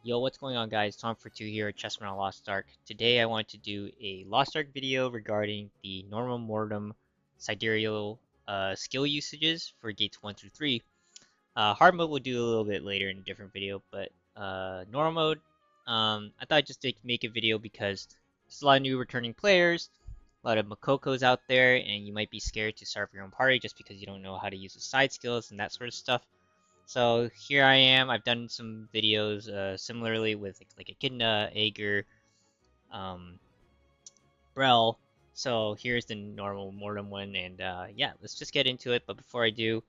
Yo, what's going on, guys? Tom for 2 here at Chessman on Lost Ark. Today I want to do a Lost Ark video regarding the normal Mordum Sidereal skill usages for gates 1 through 3. Hard mode we'll do a little bit later in a different video, but normal mode, I thought I'd just make a video because there's a lot of new returning players, a lot of Makokos out there, and you might be scared to start your own party just because you don't know how to use the side skills and that sort of stuff. So here I am. I've done some videos similarly with like Echidna, Aegir, um, Brel. So here's the normal Mortem one, and yeah, let's just get into it. But before I do,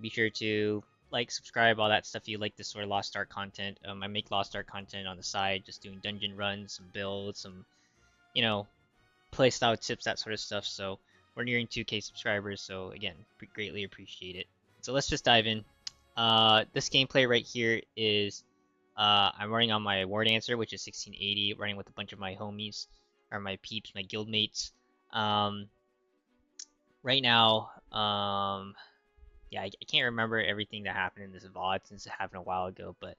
be sure to like, subscribe, all that stuff. If you like this sort of Lost Ark content, I make Lost Ark content on the side, just doing dungeon runs, some builds, some you know playstyle tips, that sort of stuff. So we're nearing 2K subscribers, so again, greatly appreciate it. So let's just dive in. This gameplay right here is I'm running on my War Dancer, which is 1680, running with a bunch of my homies, or my peeps, my guildmates. Um, right now, yeah, I can't remember everything that happened in this VOD since it happened a while ago, but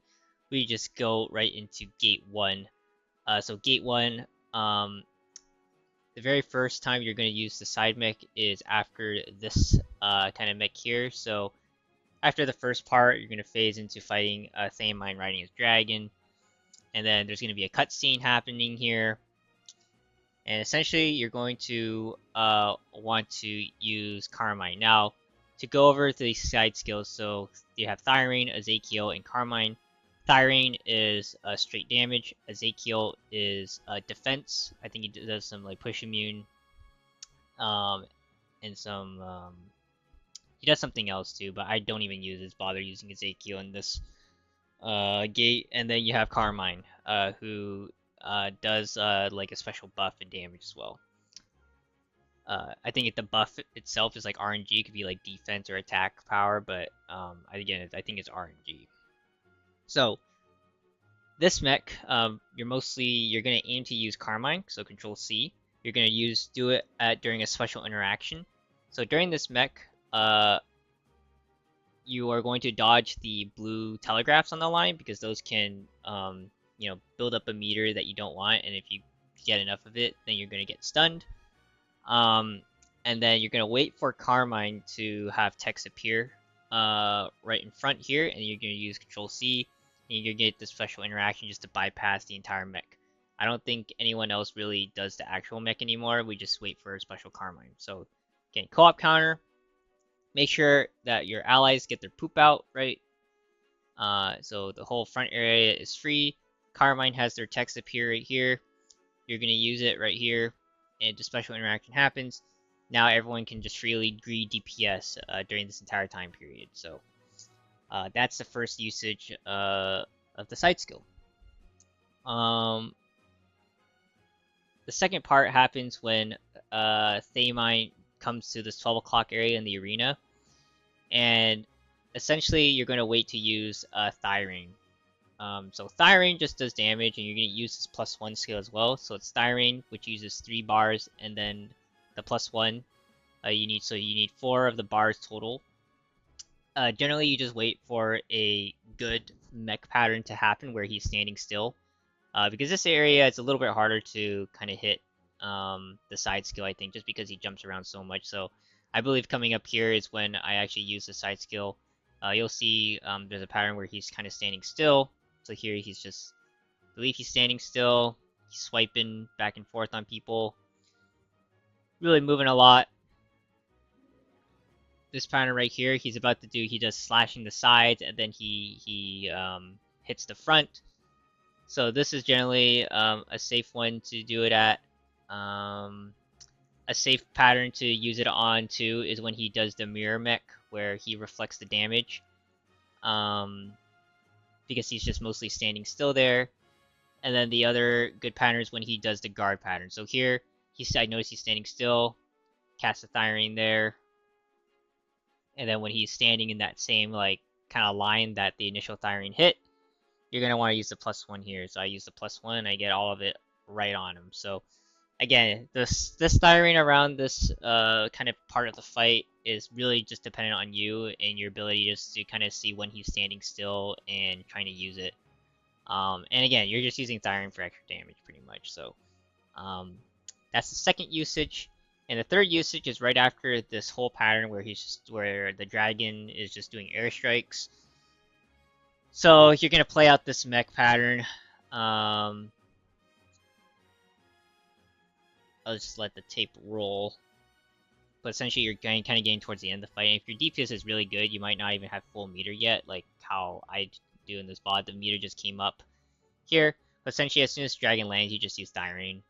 we just go right into Gate 1. So Gate 1, the very first time you're going to use the side mech is after this kind of mech here. So after the first part, you're going to phase into fighting Thamine riding his dragon. And then there's going to be a cutscene happening here. And essentially, you're going to want to use Carmine. Now, to go over the side skills, so you have Thyrene, Ezekiel, and Carmine. Thyrene is straight damage. Ezekiel is defense. I think he does some like push immune, and some he does something else too, but I don't even bother using Ezekiel in this gate. And then you have Carmine, who does like a special buff and damage as well. I think the buff itself is like RNG, could be like defense or attack power, but again, I think it's RNG. So this mech, you're gonna aim to use Carmine, so Control C. You're gonna do it during a special interaction. So during this mech, you are going to dodge the blue telegraphs on the line because those can, build up a meter that you don't want, and if you get enough of it, then you're going to get stunned. And then you're going to wait for Carmine to have text appear right in front here, and you're going to use Control C, and you're going to get this special interaction just to bypass the entire mech. I don't think anyone else really does the actual mech anymore. We just wait for a special Carmine. So again, co-op counter. Make sure that your allies get their poop out, right? So the whole front area is free. Carmine has their text appear right here. You're going to use it right here, and the special interaction happens. Now everyone can just freely greed DPS during this entire time period. So that's the first usage of the side skill. The second part happens when Thamine comes to this 12 o'clock area in the arena, and essentially you're going to wait to use Thyrene. So Thyrene just does damage, and you're going to use this +1 skill as well. So it's Thyrene, which uses 3 bars, and then the +1 you need 4 of the bars total. Generally, you just wait for a good mech pattern to happen where he's standing still, because this area is a little bit harder to kind of hit the side skill, I think, just because he jumps around so much. So I believe coming up here is when I actually use the side skill. You'll see there's a pattern where he's kind of standing still. So here he's just, I believe he's standing still. He's swiping back and forth on people. Really moving a lot. This pattern right here, he does slashing the sides, and then he hits the front. So this is generally a safe one to do it at. A safe pattern to use it on too is when he does the mirror mech, where he reflects the damage, because he's just mostly standing still there. And then the other good pattern is when he does the guard pattern. So here, I notice he's standing still, cast a Thyrene there, and then when he's standing in that same like kind of line that the initial Thyrene hit, you're gonna want to use the +1 here. So I use the +1, and I get all of it right on him. So again, this Thyrene around this kind of part of the fight is really just dependent on you and your ability just to kind of see when he's standing still and trying to use it. And again, you're just using Thyrium for extra damage pretty much. So that's the second usage. And the third usage is right after this whole pattern where the dragon is just doing airstrikes. So you're gonna play out this mech pattern. I'll just let the tape roll. But essentially, you're kind of getting towards the end of the fight. And if your DPS is really good, you might not even have full meter yet, like how I do in this VOD. The meter just came up here. But essentially, as soon as dragon lands, you just use Thyrium,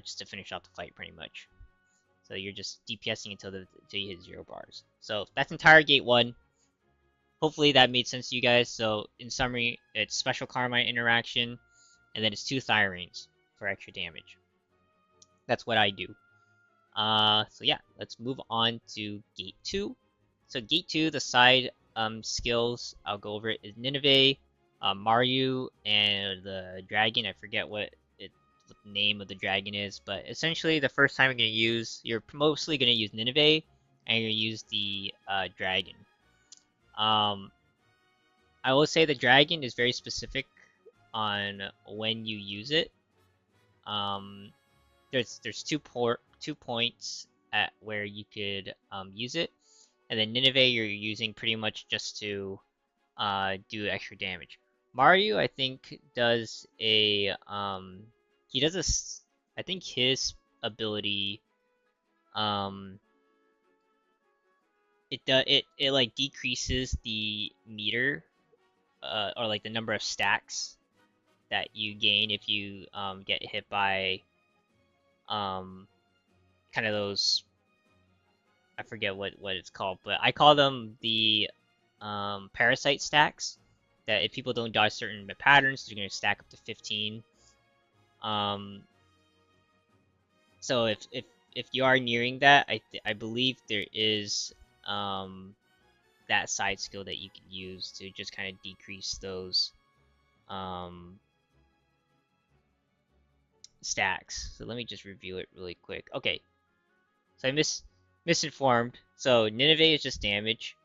just to finish off the fight, pretty much. So you're just DPSing until you hit 0 bars. So that's entire Gate 1. Hopefully that made sense to you guys. So in summary, it's special Carmine interaction, and then it's 2 Thyriums for extra damage. That's what I do. So yeah, let's move on to Gate 2. So Gate 2, the side skills, I'll go over it, is Nineveh, Mario, and the dragon. I forget what the name of the dragon is, but essentially the first time you're mostly going to use Nineveh, and you're going to use the dragon. I will say the dragon is very specific on when you use it. There's two points at where you could use it, and then Nineveh you're using pretty much just to do extra damage. Mario, I think, does I think his ability, it like decreases the meter, or like the number of stacks that you gain if you get hit by kind of those, I forget what it's called, but I call them the parasite stacks, that if people don't dodge certain patterns, they're going to stack up to 15. So if you are nearing that, I believe there is that side skill that you can use to just kind of decrease those stacks. So let me just review it really quick. Okay, so I misinformed. So Nineveh is just damage.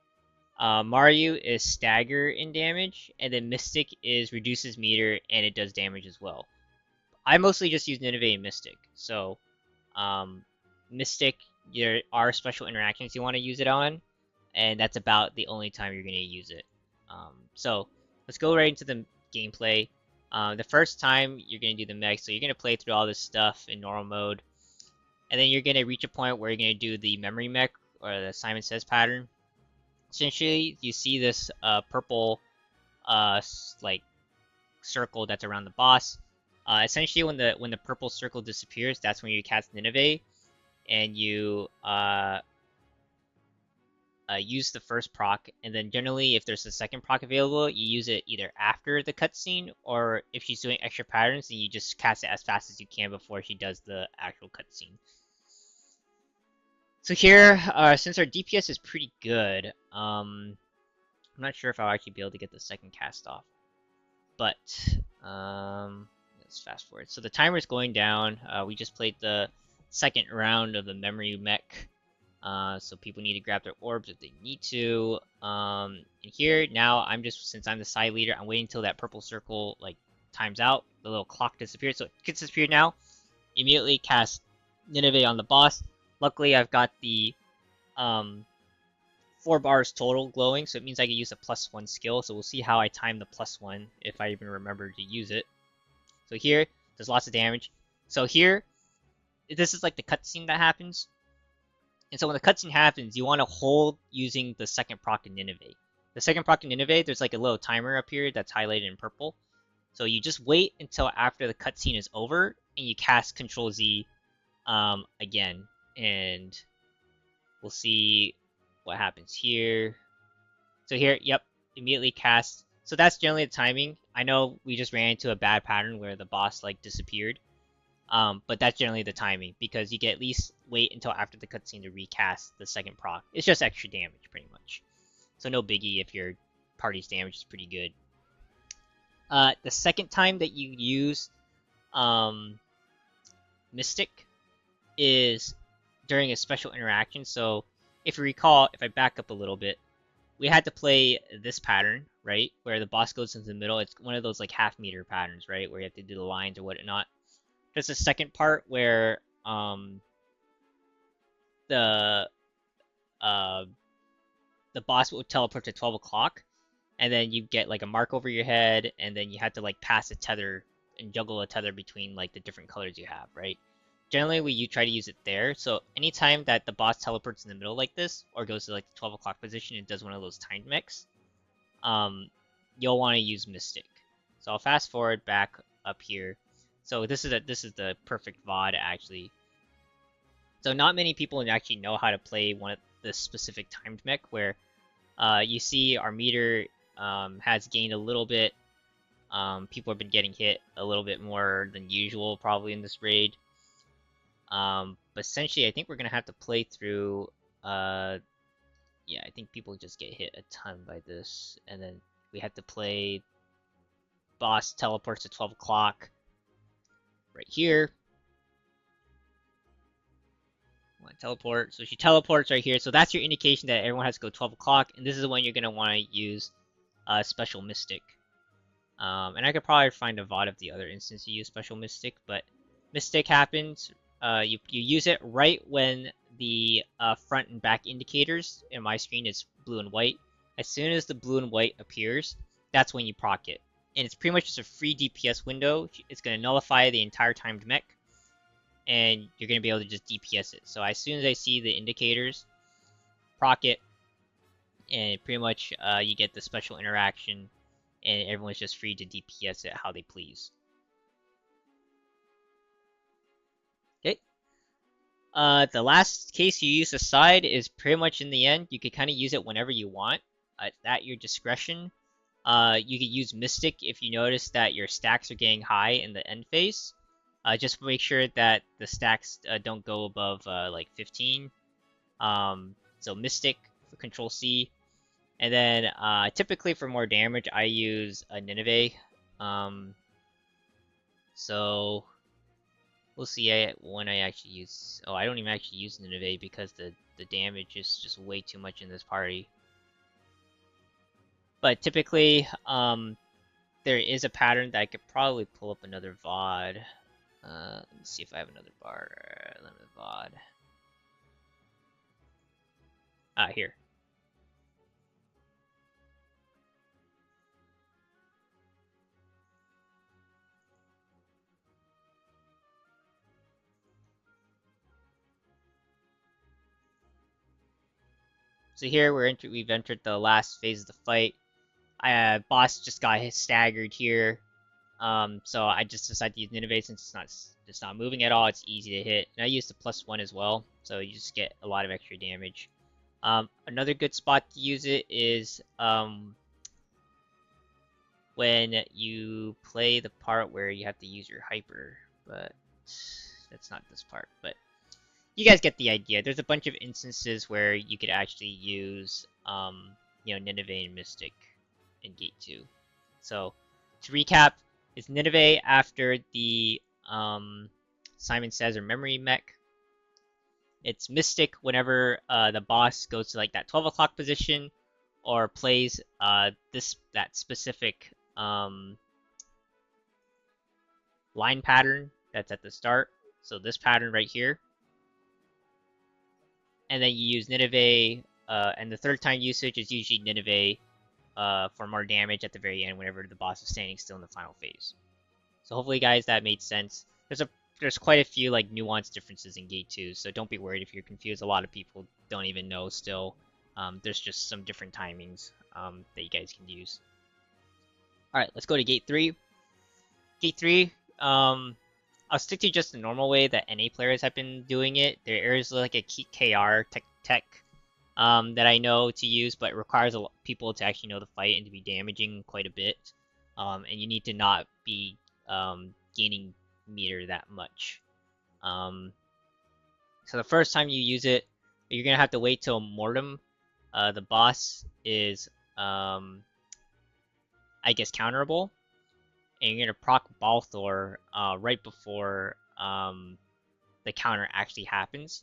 Mario is stagger in damage, and then Mystic is reduces meter and it does damage as well. I mostly just use Nineveh and Mystic. So Mystic, there are special interactions you want to use it on, and that's about the only time you're going to use it. So let's go right into the gameplay. The first time you're going to do the mech, so you're going to play through all this stuff in normal mode, and then you're going to reach a point where you're going to do the memory mech, or the Simon Says pattern. Essentially, you see this purple like circle that's around the boss. Essentially, when the purple circle disappears, that's when you cast Nineveh, and you use the first proc, and then generally, if there's a second proc available, you use it either after the cutscene, or if she's doing extra patterns, then you just cast it as fast as you can before she does the actual cutscene. So here, since our DPS is pretty good, I'm not sure if I'll actually be able to get the second cast off, but let's fast forward. So the timer's going down. We just played the second round of the memory mech. So people need to grab their orbs if they need to. And here, now, since I'm the side leader, I'm waiting until that purple circle, like, times out. The little clock disappears. So it gets disappeared now. Immediately cast Nineveh on the boss. Luckily, I've got the 4 bars total glowing, so it means I can use a +1 skill. So we'll see how I time the +1, if I even remember to use it. So here, there's lots of damage. So here, this is like the cutscene that happens. And so when the cutscene happens, you want to hold using the second proc in Nineveh. The second proc in Nineveh, there's like a little timer up here that's highlighted in purple. So you just wait until after the cutscene is over, and you cast Control Z again. And we'll see what happens here. So here, yep, immediately cast. So that's generally the timing. I know we just ran into a bad pattern where the boss like disappeared. But that's generally the timing, because you can at least wait until after the cutscene to recast the second proc. It's just extra damage, pretty much. So no biggie if your party's damage is pretty good. The second time that you use Mystic is during a special interaction. So if you recall, if I back up a little bit, we had to play this pattern, right, where the boss goes into the middle. It's one of those like half-meter patterns, right, where you have to do the lines or whatnot. There's a second part where the uh, the boss will teleport to 12 o'clock, and then you get like a mark over your head, and then you have to like pass a tether and juggle a tether between like the different colors you have, right? Generally, you try to use it there. So anytime that the boss teleports in the middle like this, or goes to like the 12 o'clock position and does one of those timed mix, you'll want to use Mystic. So I'll fast forward back up here. So this is the perfect VOD actually. So not many people actually know how to play one of the specific timed mech where you see our meter has gained a little bit. People have been getting hit a little bit more than usual probably in this raid. But essentially I think we're going to have to play through, yeah, I think people just get hit a ton by this. And then we have to play boss teleports to 12 o'clock right here. Teleport. So she teleports right here. So that's your indication that everyone has to go 12 o'clock. And this is when you're going to want to use Special Mystic. And I could probably find a VOD of the other instance you use Special Mystic. But Mystic happens. You use it right when the front and back indicators in my screen is blue and white. As soon as the blue and white appears, that's when you proc it. And it's pretty much just a free DPS window. It's going to nullify the entire timed mech. And you're going to be able to just DPS it. So as soon as I see the indicators, proc it, and pretty much you get the special interaction, and everyone's just free to DPS it how they please. Okay. The last case you use a side is pretty much in the end. You can kind of use it whenever you want, at your discretion. You could use Mystic if you notice that your stacks are getting high in the end phase. Just make sure that the stacks don't go above like 15. So Mystic for Control C, and then typically for more damage I use a Nineveh. So we'll see when I actually use. Oh, I don't even actually use Nineveh because the damage is just way too much in this party. But typically, there is a pattern that I could probably pull up another VOD. Let me see if I have another limited VOD. Here. So here we've entered the last phase of the fight. Boss just got staggered here. So I just decided to use Nineveh since it's not moving at all. It's easy to hit, and I used the +1 as well, so you just get a lot of extra damage. Another good spot to use it is when you play the part where you have to use your hyper, but that's not this part. But you guys get the idea. There's a bunch of instances where you could actually use, Nineveh and Mystic in Gate 2. So to recap, it's Nineveh after the Simon Says or Memory mech. It's Mystic whenever the boss goes to like that 12 o'clock position or plays that specific line pattern that's at the start. So this pattern right here. And then you use Nineveh, and the third time usage is usually Nineveh for more damage at the very end whenever the boss is standing still in the final phase. So hopefully, guys, that made sense. There's quite a few like nuanced differences in Gate 2, so don't be worried if you're confused. A lot of people don't even know still. There's just some different timings that you guys can use. Alright, let's go to Gate 3. Gate 3, I'll stick to just the normal way that NA players have been doing it. There is like a KR tech that I know to use, but it requires people to actually know the fight and to be damaging quite a bit. And you need to not be gaining meter that much. So the first time you use it, you're gonna have to wait till Mordum, the boss, is I guess counterable, and you're gonna proc Balthor right before the counter actually happens.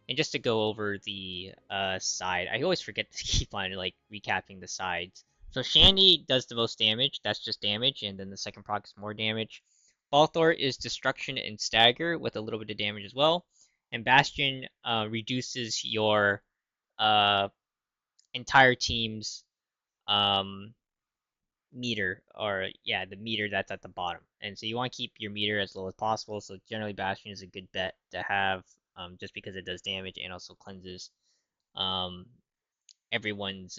And just to go over the side, I always forget to keep on like recapping the sides. So Shandy does the most damage, that's just damage, and then the second proc is more damage. Balthor is destruction and stagger with a little bit of damage as well. And Bastion reduces your entire team's um, meter, or yeah, the meter that's at the bottom. And so you want to keep your meter as low as possible. So generally, Bastion is a good bet to have, just because it does damage and also cleanses um, everyone's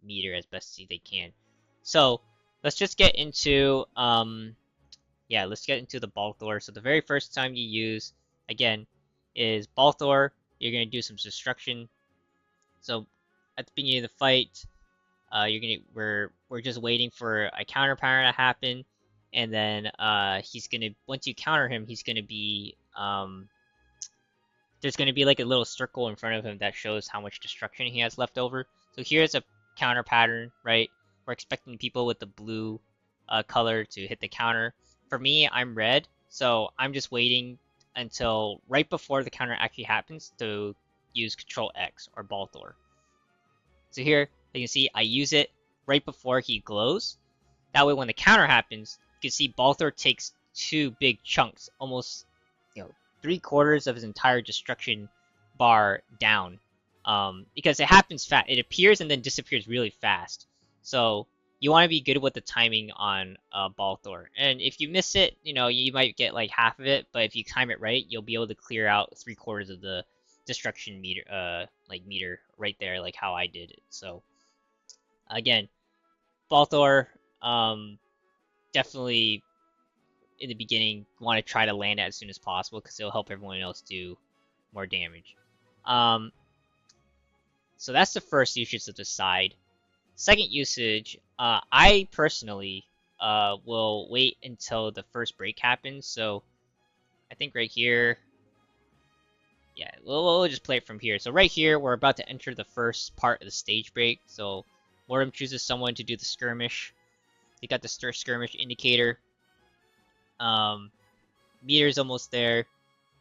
meter as best as they can. So let's just get into yeah, let's get into the Balthor. So the very first time you use, again, is Balthor. You're gonna do some destruction. So at the beginning of the fight, we're just waiting for a counter pattern to happen, and then he's gonna, once you counter him, he's gonna be there's gonna be like a little circle in front of him that shows how much destruction he has left over. So here's a counter pattern, right? We're expecting people with the blue color to hit the counter. For me, I'm red, so I'm just waiting until right before the counter actually happens to use Control X or Balthor. So here, you can see I use it right before he glows. That way when the counter happens, you can see Balthor takes two big chunks, almost 3/4 of his entire destruction bar down. Because it happens fast. It appears and then disappears really fast. So you want to be good with the timing on Balthor. And if you miss it, you might get like half of it, but if you time it right, you'll be able to clear out 3/4 of the destruction meter, meter right there, like how I did it. So again, Balthor, definitely in the beginning want to try to land it as soon as possible because it'll help everyone else do more damage. So that's the first usage of the side. Second usage, I personally will wait until the first break happens. So I think right here, yeah, we'll just play it from here. So right here, we're about to enter the first part of the stage break. So Mordum chooses someone to do the skirmish. They got the skirmish indicator. Meter's almost there.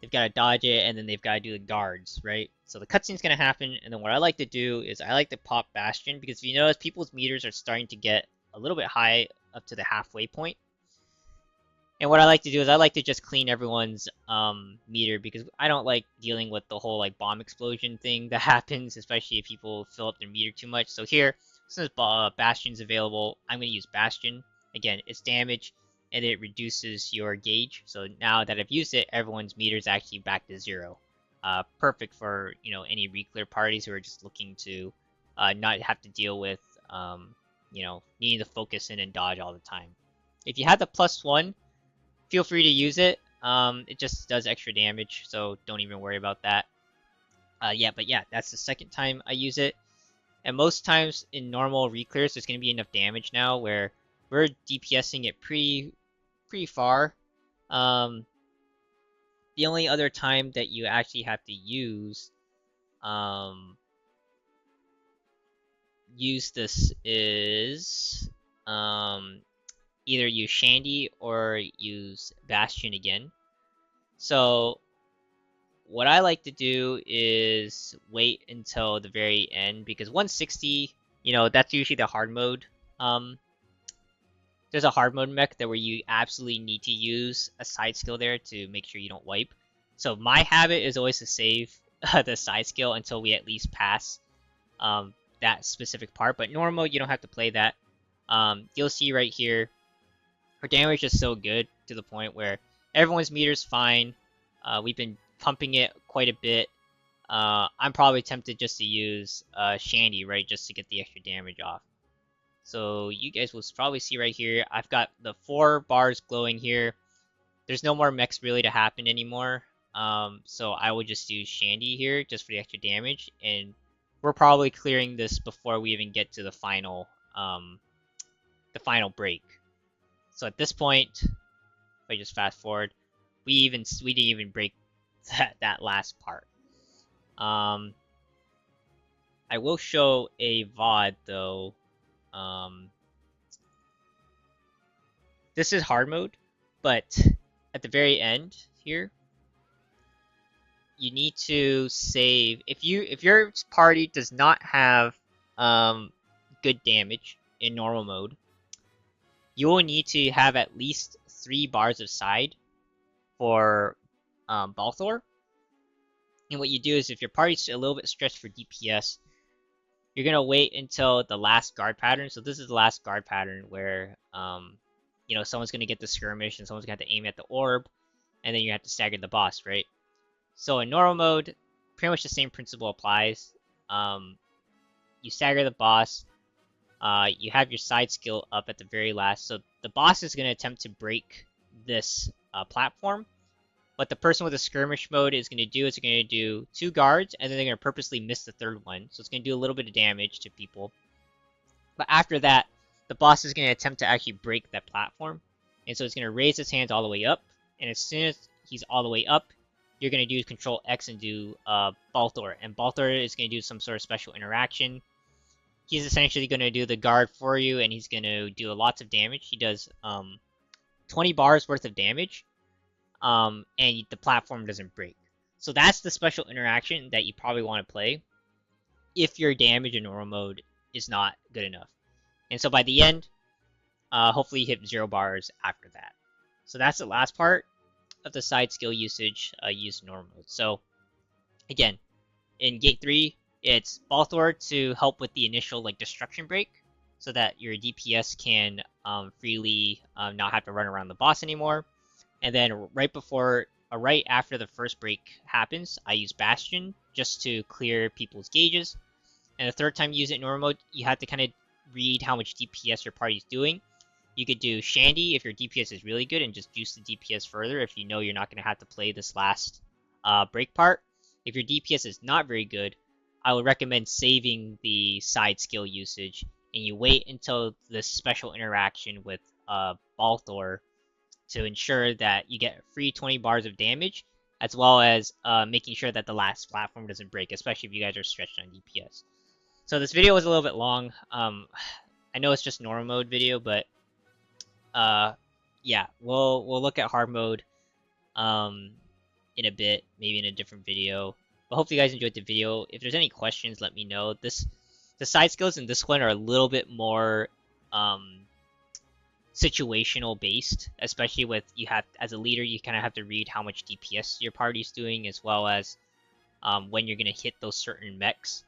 They've got to dodge it, and then they've got to do the guards, right? So the cutscene's going to happen, and then what I like to do is I like to pop Bastion, because if you notice, people's meters are starting to get a little bit high up to the halfway point. And what I like to do is I like to just clean everyone's meter, because I don't like dealing with the whole like bomb explosion thing that happens, especially if people fill up their meter too much. So here, since Bastion's available, I'm going to use Bastion. Again, it's damage, and it reduces your gauge. So now that I've used it, everyone's meter is actually back to 0. Perfect for any reclear parties who are just looking to not have to deal with needing to focus in and dodge all the time. If you have the +1, feel free to use it. It just does extra damage, so don't even worry about that. But that's the second time I use it. And most times in normal reclears, there's going to be enough damage now where we're DPSing it pretty far. The only other time that you actually have to use this is either use Shandy or use Bastion again. So what I like to do is wait until the very end, because 160, that's usually the hard mode. There's a hard mode mech where you absolutely need to use a side skill there to make sure you don't wipe. So my habit is always to save the side skill until we at least pass that specific part. But normal, you don't have to play that. You'll see right here, her damage is so good to the point where everyone's meter's fine. We've been pumping it quite a bit. I'm probably tempted just to use Shandy, right, just to get the extra damage off. So you guys will probably see right here, I've got the 4 bars glowing here. There's no more mechs really to happen anymore. So I would just use Shandy here just for the extra damage, and we're probably clearing this before we even get to the final break. So at this point, if I just fast forward, we didn't even break that last part. I will show a VOD though. This is hard mode, but at the very end here, you need to save if your party does not have good damage in normal mode, you will need to have at least 3 bars of side for Balthor. And what you do is, if your party's a little bit stretched for DPS, you're gonna wait until the last guard pattern. So this is the last guard pattern where you know, someone's gonna get the skirmish and someone's gonna have to aim at the orb, and then you have to stagger the boss, right? So in normal mode, pretty much the same principle applies. You stagger the boss. You have your side skill up at the very last. So the boss is gonna attempt to break this platform. What the person with the skirmish mode is going to do is they're going to do 2 guards, and then they're going to purposely miss the 3rd one. So it's going to do a little bit of damage to people. But after that, the boss is going to attempt to actually break that platform. And so it's going to raise his hands all the way up. And as soon as he's all the way up, you're going to do Control X and do Balthor. And Balthor is going to do some sort of special interaction. He's essentially going to do the guard for you, and he's going to do lots of damage. He does 20 bars worth of damage. And the platform doesn't break. So that's the special interaction that you probably want to play if your damage in normal mode is not good enough. And so by the end, hopefully you hit 0 bars after that. So that's the last part of the side skill usage used in normal mode. So again, in Gate 3, it's Balthor to help with the initial destruction break, so that your DPS can freely not have to run around the boss anymore. And then right after the first break happens, I use Bastion just to clear people's gauges. And the 3rd time you use it in normal mode, you have to kind of read how much DPS your party's doing. You could do Shandy if your DPS is really good and just juice the DPS further if you know you're not going to have to play this last break part. If your DPS is not very good, I would recommend saving the side skill usage, and you wait until this special interaction with Balthor to ensure that you get free 20 bars of damage, as well as making sure that the last platform doesn't break, especially if you guys are stretched on DPS. So this video was a little bit long. I know it's just normal mode video, but yeah, we'll look at hard mode in a bit, maybe in a different video. But hopefully you guys enjoyed the video. If there's any questions, let me know. The side skills in this one are a little bit more situational based, especially with as a leader, you kind of have to read how much DPS your party's doing, as well as when you're going to hit those certain mechs.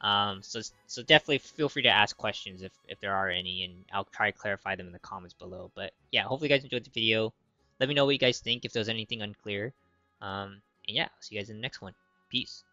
So definitely feel free to ask questions if there are any, and I'll try to clarify them in the comments below. But yeah, hopefully you guys enjoyed the video. Let me know what you guys think, if there's anything unclear. And yeah, I'll see you guys in the next one. Peace.